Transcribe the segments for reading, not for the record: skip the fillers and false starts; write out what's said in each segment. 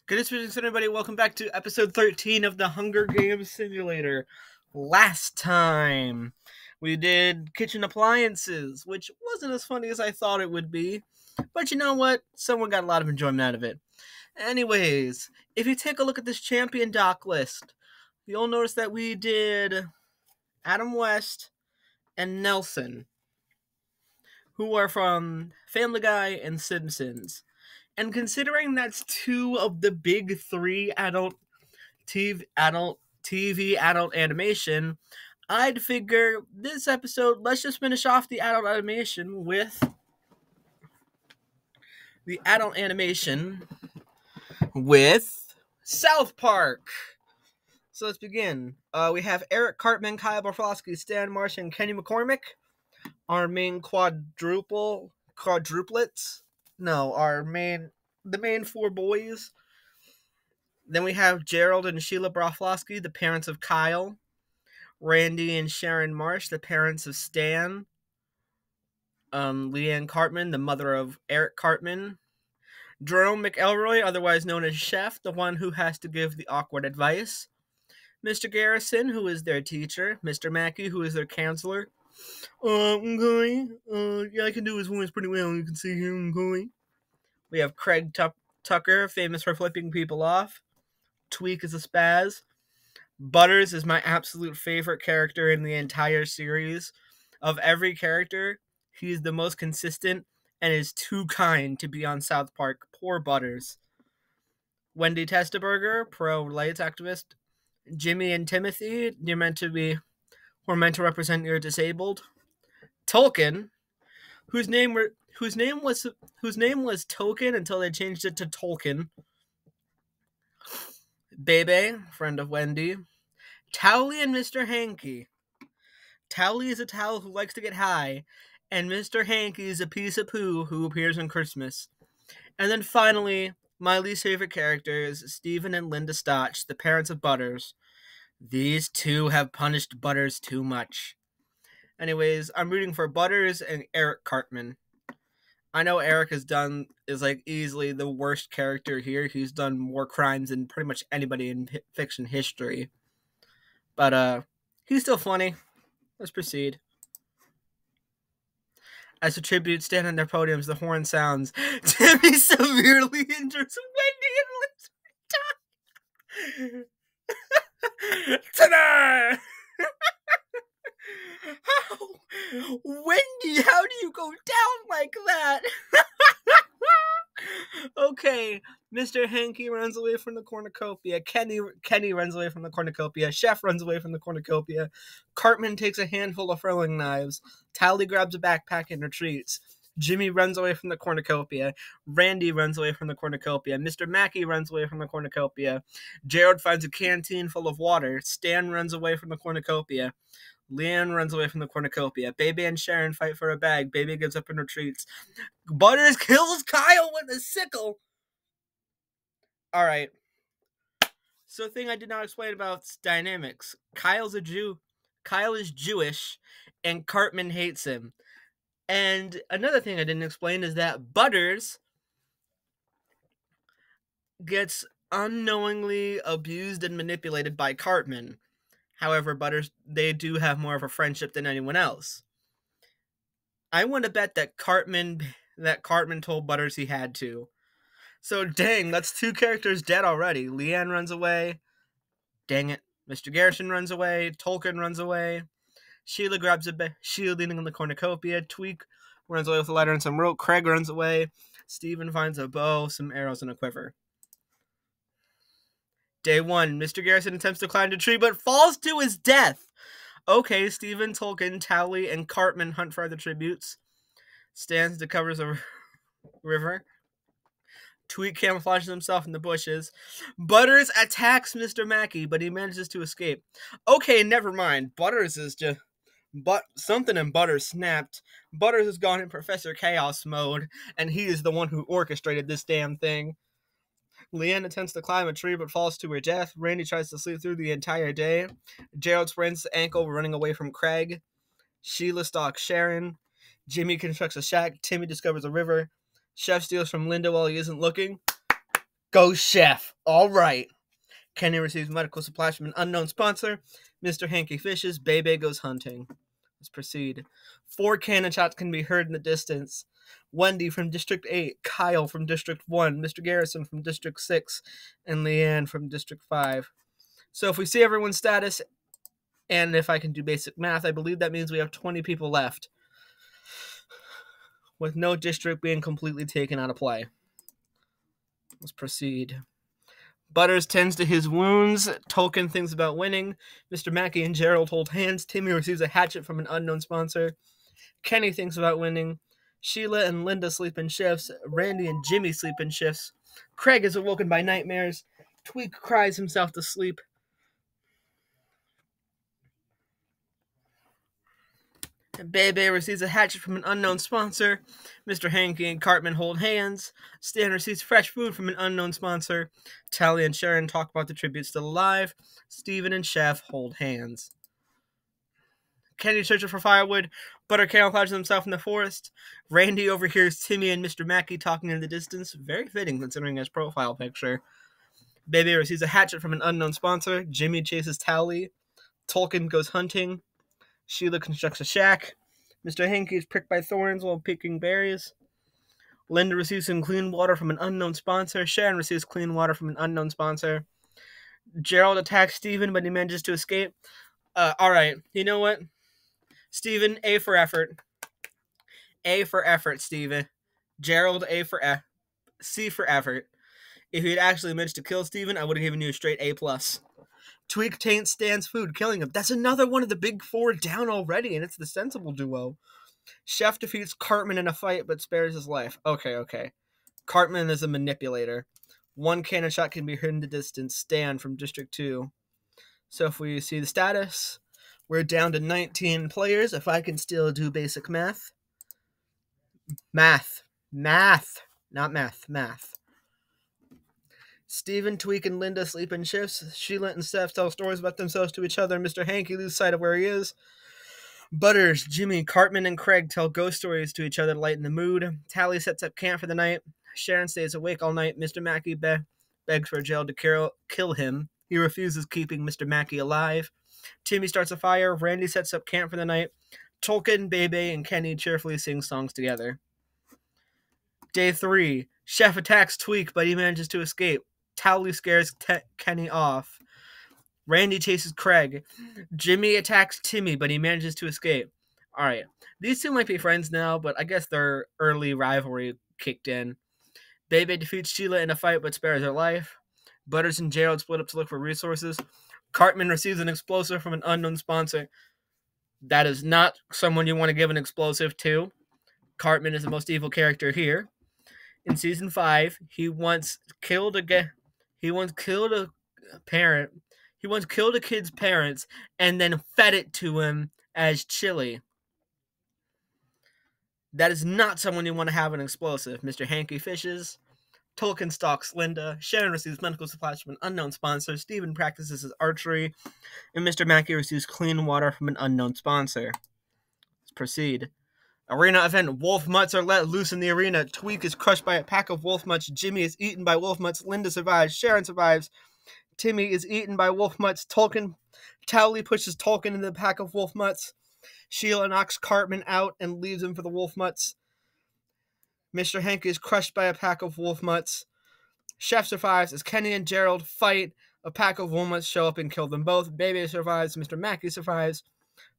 Good evening, everybody. Welcome back to episode 13 of the Hunger Games Simulator. Last time, we did kitchen appliances, which wasn't as funny as I thought it would be. But you know what? Someone got a lot of enjoyment out of it. Anyways, if you take a look at this champion doc list, you'll notice that we did Adam West and Nelson, who are from Family Guy and Simpsons. And considering that's two of the big three adult TV animation, I'd figure this episode, let's just finish off the adult animation with South Park. So let's begin. We have Eric Cartman, Kyle Barflosky, Stan Marsh, and Kenny McCormick. Our main quadruplets. No, the main four boys. Then we have Gerald and Sheila Broflovsky, the parents of Kyle. Randy and Sharon Marsh, the parents of Stan. Leanne Cartman, the mother of Eric Cartman. Jerome McElroy, otherwise known as Chef, the one who has to give the awkward advice. Mr. Garrison, who is their teacher. Mr. Mackey, who is their counselor. Okay. Yeah, I can do his voice pretty well. You can see here, okay. We have Craig Tucker, famous for flipping people off. Tweak is a spaz. Butters is my absolute favorite character in the entire series. Of every character, he's the most consistent and is too kind to be on South Park. Poor Butters. Wendy Testaberger, pro-rights activist. Jimmy and Timothy, we're meant to represent your disabled. Tolkien, whose name was Token until they changed it to Tolkien. Bebe, friend of Wendy. Towley and Mr. Hankey. Towley is a towel who likes to get high, and Mr. Hankey is a piece of poo who appears on Christmas. And then finally, my least favorite characters, Stephen and Linda Stotch, the parents of Butters. These two have punished Butters too much. Anyways, I'm rooting for Butters and Eric Cartman. I know Eric is like easily the worst character here. He's done more crimes than pretty much anybody in fiction history. But he's still funny. Let's proceed. As a tribute, stand on their podiums, the horn sounds. Timmy severely injures Wendy and Liz. Ta-da! Wendy, how do you go down like that? Okay, Mr. Hankey runs away from the cornucopia. Kenny runs away from the cornucopia. Chef runs away from the cornucopia. Cartman takes a handful of throwing knives. Tally grabs a backpack and retreats. Jimmy runs away from the cornucopia. Randy runs away from the cornucopia. Mr. Mackey runs away from the cornucopia. Gerald finds a canteen full of water. Stan runs away from the cornucopia. Leanne runs away from the cornucopia. Baby and Sharon fight for a bag. Baby gives up and retreats. Butters kills Kyle with a sickle. Alright. So, thing I did not explain about dynamics. Kyle's a Jew. Kyle is Jewish, and Cartman hates him. And another thing I didn't explain is that Butters gets unknowingly abused and manipulated by Cartman. However, Butters, they do have more of a friendship than anyone else. I want to bet that Cartman told Butters he had to. So, dang, that's two characters dead already. Leanne runs away. Dang it. Mr. Garrison runs away. Tolkien runs away. Sheila grabs Sheila leaning on the cornucopia. Tweak runs away with a lighter and some rope. Craig runs away. Stephen finds a bow, some arrows, and a quiver. Day 1. Mr. Garrison attempts to climb the tree, but falls to his death. Okay, Stephen, Tolkien, Towley, and Cartman hunt for other tributes. Stands to cover the river. Tweak camouflages himself in the bushes. Butters attacks Mr. Mackey, but he manages to escape. Okay, never mind. Butters is just... something in Butters snapped. Butters has gone in Professor Chaos mode, and he is the one who orchestrated this damn thing. Leanne attempts to climb a tree but falls to her death. Randy tries to sleep through the entire day. Gerald sprains his ankle running away from Craig. Sheila stalks Sharon. Jimmy constructs a shack. Timmy discovers a river. Chef steals from Linda while he isn't looking. Go Chef. All right. Kenny receives medical supplies from an unknown sponsor. Mr. Hanky fishes. Bebe goes hunting. Let's proceed. 4 cannon shots can be heard in the distance. Wendy from District 8, Kyle from District 1, Mr. Garrison from District 6, and Leanne from District 5. So if we see everyone's status, and if I can do basic math, I believe that means we have 20 people left, with no district being completely taken out of play. Let's proceed. Butters tends to his wounds. Tolkien thinks about winning. Mr. Mackey and Gerald hold hands. Timmy receives a hatchet from an unknown sponsor. Kenny thinks about winning. Sheila and Linda sleep in shifts. Randy and Jimmy sleep in shifts. Craig is awoken by nightmares. Tweak cries himself to sleep. Bebe receives a hatchet from an unknown sponsor. Mr. Hanky and Cartman hold hands. Stan receives fresh food from an unknown sponsor. Tally and Sharon talk about the tribute still alive. Steven and Chef hold hands. Kenny searches for firewood. Butter camouflages himself in the forest. Randy overhears Timmy and Mr. Mackey talking in the distance. Very fitting considering his profile picture. Bebe receives a hatchet from an unknown sponsor. Jimmy chases Tally. Tolkien goes hunting. Sheila constructs a shack. Mr. Hanky is pricked by thorns while picking berries. Linda receives some clean water from an unknown sponsor. Sharon receives clean water from an unknown sponsor. Gerald attacks Steven, but he manages to escape. Alright, you know what? Steven, A for effort. A for effort, Steven. Gerald, A for C for effort. If he had actually managed to kill Steven, I would have given you a straight A+. Tweak taints Stan's food, killing him. That's another one of the big 4 down already, and it's the sensible duo. Chef defeats Cartman in a fight, but spares his life. Okay. Cartman is a manipulator. 1 cannon shot can be heard in the distance. Stan from District 2. So if we see the status, we're down to 19 players. If I can still do basic math. Math. Not math. Steven, Tweak, and Linda sleep in shifts. Sheila and Steph tell stories about themselves to each other. Mr. Hanky loses sight of where he is. Butters, Jimmy, Cartman, and Craig tell ghost stories to each other to lighten the mood. Tally sets up camp for the night. Sharon stays awake all night. Mr. Mackey begs for Gerald to kill him. He refuses, keeping Mr. Mackey alive. Timmy starts a fire. Randy sets up camp for the night. Tolkien, Bebe, and Kenny cheerfully sing songs together. Day 3. Chef attacks Tweak, but he manages to escape. Tally scares Kenny off. Randy chases Craig. Jimmy attacks Timmy, but he manages to escape. Alright, these two might be friends now, but I guess their early rivalry kicked in. Bebe defeats Sheila in a fight, but spares her life. Butters and Gerald split up to look for resources. Cartman receives an explosive from an unknown sponsor. That is not someone you want to give an explosive to. Cartman is the most evil character here. In Season 5, he once killed a parent. He once killed a kid's parents and then fed it to him as chili. That is not someone you want to have an explosive. Mr. Hanky fishes. Tolkien stalks Linda. Sharon receives medical supplies from an unknown sponsor. Steven practices his archery. And Mr. Mackey receives clean water from an unknown sponsor. Let's proceed. Arena event. Wolf mutts are let loose in the arena. Tweak is crushed by a pack of wolf mutts. Jimmy is eaten by wolf mutts. Linda survives. Sharon survives. Timmy is eaten by wolf mutts. Tally pushes Tolkien into the pack of wolf mutts. Sheila knocks Cartman out and leaves him for the wolf mutts. Mr. Hanky is crushed by a pack of wolf mutts. Chef survives as Kenny and Gerald fight. A pack of wolf mutts show up and kill them both. Bebe survives. Mr. Mackey survives.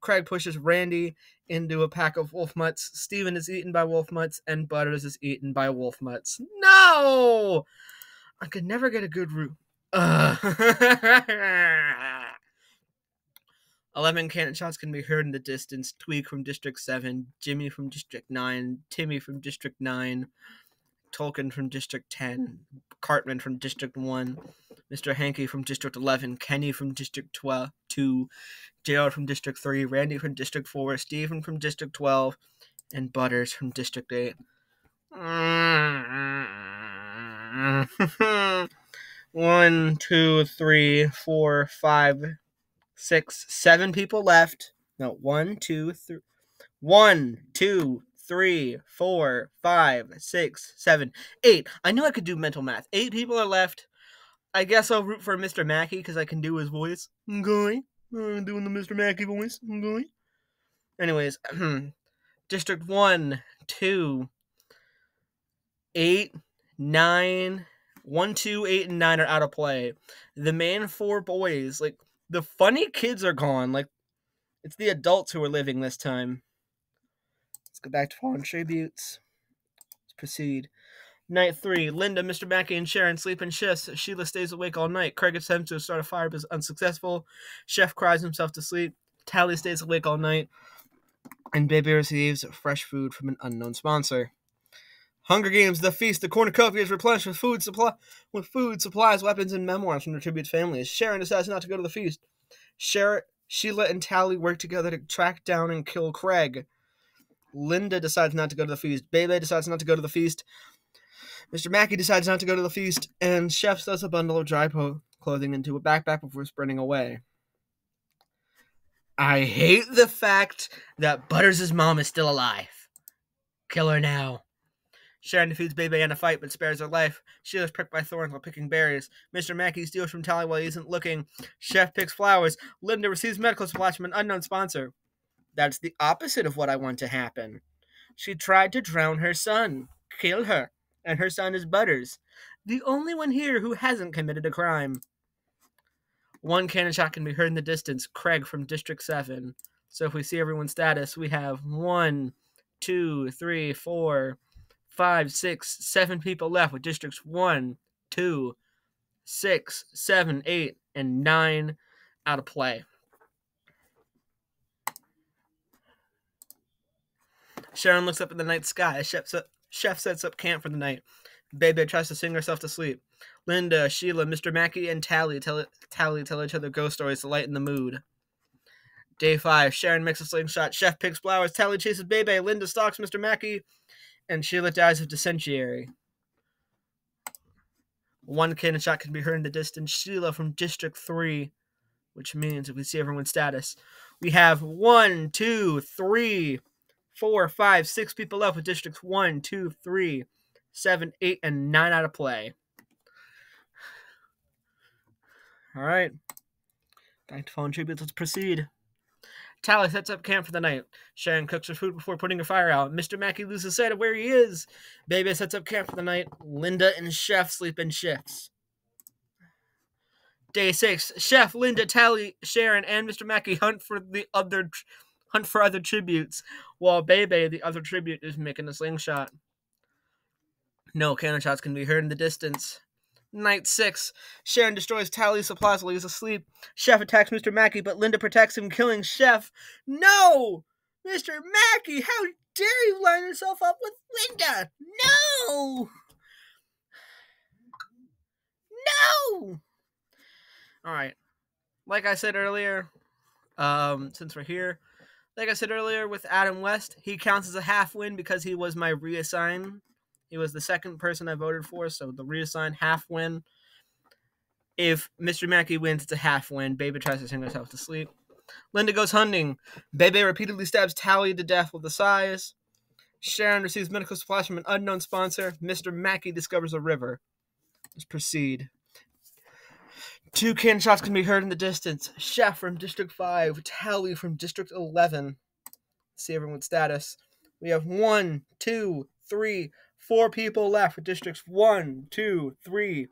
Craig pushes Randy into a pack of wolf mutts. Steven is eaten by wolf mutts, and Butters is eaten by wolf mutts. No! I could never get a good route. 11 cannon shots can be heard in the distance. Tweak from District 7, Jimmy from District 9, Timmy from District 9, Tolkien from District 10, Cartman from District 1, Mr. Hanky from District 11, Kenny from District 2, Gerald from District 3, Randy from District 4, Steven from District 12, and Butters from District 8. 1, 2, 3, 4, 5, 6, 7 people left. No, 1, 2, 3. 1, 2, 3, 4, 5, 6, 7, 8. I knew I could do mental math. 8 people are left. I guess I'll root for Mr. Mackey because I can do his voice. Okay. I'm doing the Mr. Mackey voice. Okay. Anyways, District 1, 2, 8, 9. 1, 2, 8, and 9 are out of play. The main 4 boys, like, the funny kids are gone. Like, it's the adults who are living this time. Let's go back to fallen tributes. Let's proceed. Night 3. Linda, Mr. Mackey, and Sharon sleep in shifts. Sheila stays awake all night. Craig attempts to start a fire but is unsuccessful. Chef cries himself to sleep. Tally stays awake all night. And Baby receives fresh food from an unknown sponsor. Hunger Games, The Feast. The cornucopia is replenished with food, supplies, weapons, and memoirs from the tribute's families. Sharon decides not to go to the feast. Sheila and Tally work together to track down and kill Craig. Linda decides not to go to the feast. Bebe decides not to go to the feast. Mr. Mackey decides not to go to the feast. And Chef stuffs a bundle of dry clothing into a backpack before sprinting away. I hate the fact that Butters' mom is still alive. Kill her now. Sharon defeats Bebe in a fight but spares her life. Sheila's pricked by thorns while picking berries. Mr. Mackey steals from Tally while he isn't looking. Chef picks flowers. Linda receives medical supplies from an unknown sponsor. That's the opposite of what I want to happen. She tried to drown her son. Kill her. And her son is Butters, the only one here who hasn't committed a crime. One cannon shot can be heard in the distance. Craig from District 7. So if we see everyone's status, we have 1, 2, 3, 4, 5, 6, 7 people left with Districts 1, 2, 6, 7, 8, and 9 out of play. Sharon looks up at the night sky. Chef sets up camp for the night. Bebe tries to sing herself to sleep. Linda, Sheila, Mr. Mackey, and Tally tell each other ghost stories to lighten the mood. Day 5. Sharon makes a slingshot. Chef picks flowers. Tally chases Bebe. Linda stalks Mr. Mackey. And Sheila dies of dysentery. One cannon shot can be heard in the distance. Sheila from District 3. Which means if we see everyone's status, we have 1, 2, 3, 4, 5, 6 people left with Districts 1, 2, 3, 7, 8, and 9 out of play. All right. Back to phone tributes. Let's proceed. Tally sets up camp for the night. Sharon cooks her food before putting her fire out. Mr. Mackey loses sight of where he is. Bebe sets up camp for the night. Linda and Chef sleep in shifts. Day 6. Chef, Linda, Tally, Sharon, and Mr. Mackey hunt for other tributes, while Bebe, the other tribute, is making a slingshot. No cannon shots can be heard in the distance. Night 6. Sharon destroys Tally's supplies while he's asleep. Chef attacks Mr. Mackey, but Linda protects him, killing Chef. No! Mr. Mackey, how dare you line yourself up with Linda? No! No! Alright. Like I said earlier, since we're here, like I said earlier with Adam West, he counts as a half win because he was my reassign. He was the second person I voted for, so the reassign half win. If Mr. Mackey wins, it's a half win. Bebe tries to sing herself to sleep. Linda goes hunting. Bebe repeatedly stabs Tally to death with a size. Sharon receives medical supplies from an unknown sponsor. Mr. Mackey discovers a river. Let's proceed. 2 cannon shots can be heard in the distance. Chef from District 5. Tally from District 11. Let's see everyone's status. We have 1, 2, 3, 4 people left with Districts 1, 2, 3,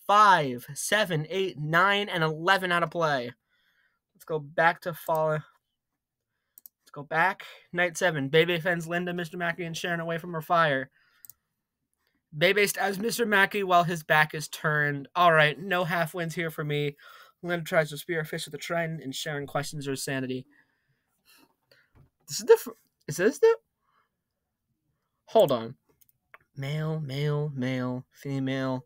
5, 7, 8, 9, and 11 out of play. Let's go back to fall. Let's go back. Night 7. Bebe fends Linda, Mr. Mackey, and Sharon away from her fire. Bebe stabs Mr. Mackey while his back is turned. Alright, no half wins here for me. Linda tries to spear a fish with a trident, and Sharon questions her sanity. Is this the... Hold on. Male, male, male, female,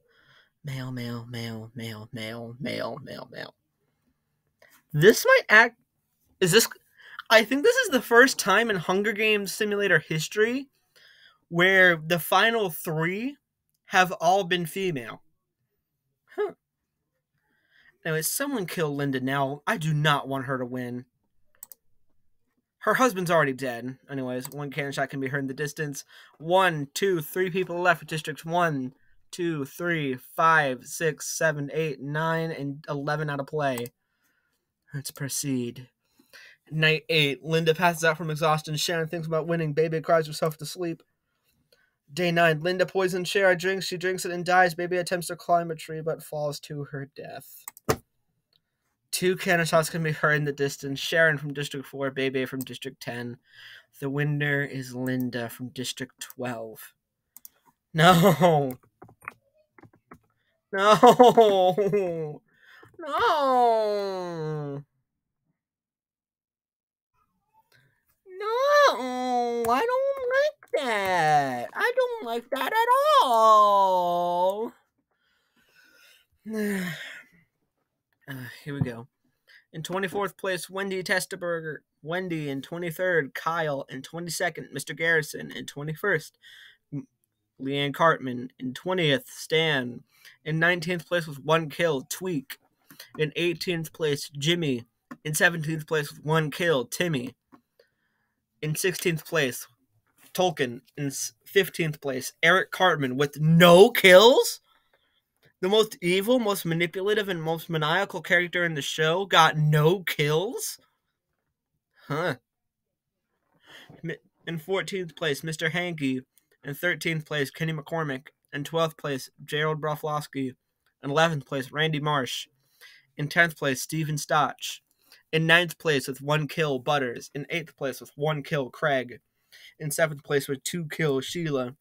male, male, male, male, male, male, male, male. This might act... Is this... I think this is the first time in Hunger Games Simulator history where the final 3 have all been female. Huh. Anyway, someone kill Linda now. I do not want her to win. Her husband's already dead. Anyways, one cannon shot can be heard in the distance. 1, 2, 3 people left for districts 1, 2, 3, 5, 6, 7, 8, 9, and 11 out of play. Let's proceed. Night 8. Linda passes out from exhaustion. Sharon thinks about winning. Baby cries herself to sleep. Day 9. Linda poisons Sharon drinks. She drinks it and dies. Baby attempts to climb a tree but falls to her death. 2 cannon shots can be heard in the distance. Sharon from District 4, Baby from District 10. The winner is Linda from District 12. No. No. No. No. I don't like that. I don't like that at all. Here we go. In 24th place, Wendy Testaberger. Wendy in 23rd, Kyle in 22nd, Mr. Garrison in 21st, Leanne Cartman in 20th, Stan. In 19th place with 1 kill, Tweak. In 18th place, Jimmy. In 17th place with 1 kill, Timmy. In 16th place, Tolkien. In 15th place, Eric Cartman with no kills? The most evil, most manipulative, and most maniacal character in the show got no kills? Huh. In 14th place, Mr. Hankey. In 13th place, Kenny McCormick. In 12th place, Gerald Broflovsky. In 11th place, Randy Marsh. In 10th place, Steven Stotch. In 9th place with 1 kill, Butters. In 8th place with 1 kill, Craig. In 7th place with 2 kills, Sheila.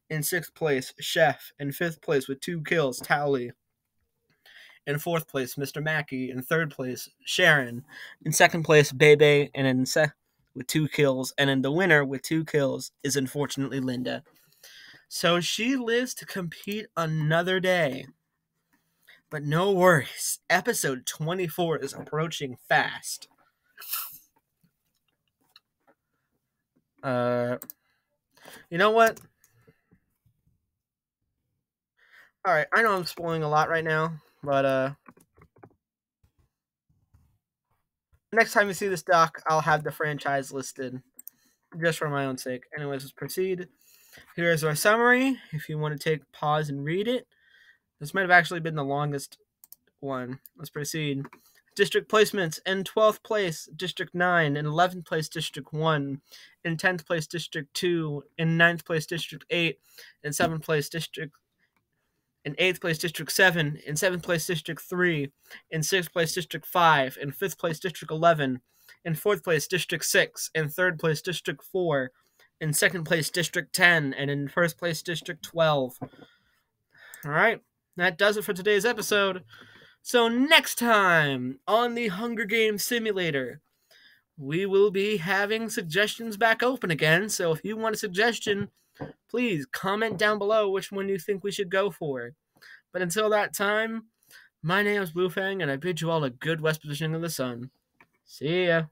In 6th place, Chef. In 5th place with 2 kills, Towley. In 4th place, Mr. Mackey. In 3rd place, Sharon. In 2nd place, Bebe. And in with 2 kills. And in the winner with 2 kills is unfortunately Linda. So she lives to compete another day. But no worries. Episode 24 is approaching fast. You know what? Alright, I know I'm spoiling a lot right now, but next time you see this doc, I'll have the franchise listed. Just for my own sake. Anyways, let's proceed. Here's our summary. If you want to take pause and read it. This might have actually been the longest one. Let's proceed. District placements. In 12th place, District 9. In 11th place, District 1. In 10th place, District 2. In 9th place, District 8. In 7th place, District... In 8th place, District 7. In 7th place, District 3. In 6th place, District 5. In 5th place, District 11. In 4th place, District 6. In 3rd place, District 4. In 2nd place, District 10. And in 1st place, District 12. Alright, that does it for today's episode. So next time on the Hunger Games Simulator, we will be having suggestions back open again. So if you want a suggestion, please comment down below which one you think we should go for. But until that time, my name is Bluefang, and I bid you all a good west positioning of the sun. See ya.